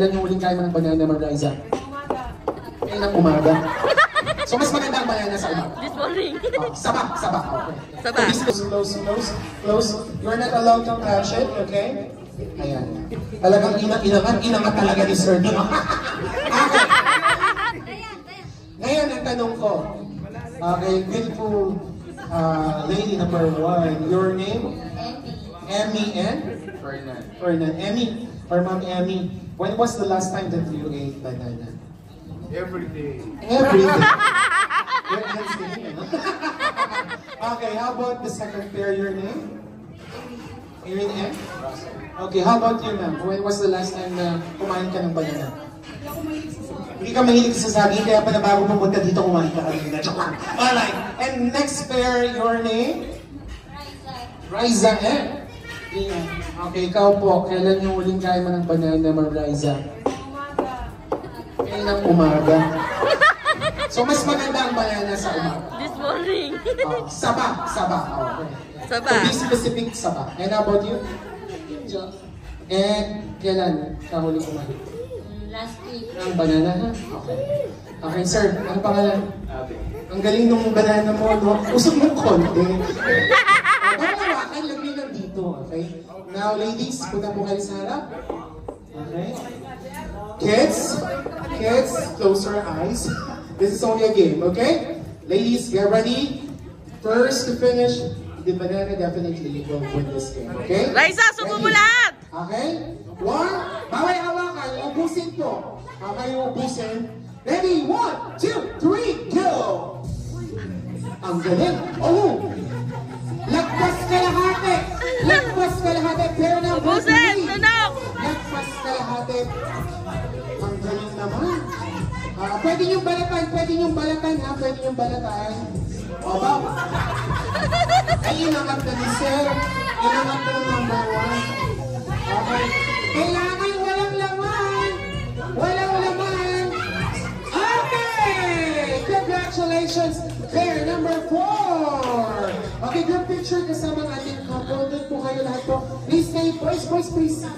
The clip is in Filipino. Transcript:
kailan yung huling kain mo ng banana, Marliza? Kailan umaga? So mas maganda ang banana sa umaga? This morning. Saba. Okay. Saba. Close. You're not allowed to touch it, okay? Ayan. Talagang inangat talaga ni Sir. Okay. Ngayon ang tanong ko. Okay, beautiful lady number 1. Your name? Emmy and? Fernan. Emmy, or Ma'am Emmy, when was the last time that you ate banana? Every day. Every day. Your hands ganyan, no? Okay, how about the second pair? Your name? Erin M? Okay, how about you, ma'am? When was the last time na kumain ka ng banana? Hindi ka mahilig sa saging, kaya pala bago pumunta dito kumain ka kanina. Alright, and next pair, your name? Riza M. Okay, ikaw po, kailan yung huling kain mo ng banana, Marliza? Kailan umaga? So mas maganda ang banana sa umaga? This morning. Saba. Okay. Saba. To be specific, saba. And how about you? And kailan ka huling kumain? Last week. Ang banana, ha? Okay. Okay, sir. Ano pangalan? Ang galing nung banana mo, no? Usog mong konti. Hawakan, lagay lang dito, okay? Now, ladies, punta po kayo sa harap. Okay? Kids, close your eyes. This is only a game, okay? Ladies, get ready. First to finish, the banana definitely will win this game, okay? Liza, subo mo lahat! Okay? 1, bawal hawakan, ubusin po. Okay, ubusin. Ready? 1, 2, 3, go! Ang galing. Oh! Lagpas kalahati! Pero na Ubusin! Tunog! Lagpas kalahati. Ang galing naman. Pwede niyong balatan, ha? Pwede niyong balatan. O ba? Ay, inangat na ni Sir. Inangat na ng number 1. Okay. Kailangan walang laman. Okay! Congratulations! Pair number 4! Okay, group picture kasama ng ating couple. Doon po kayo lahat po. Please stay, boys, please.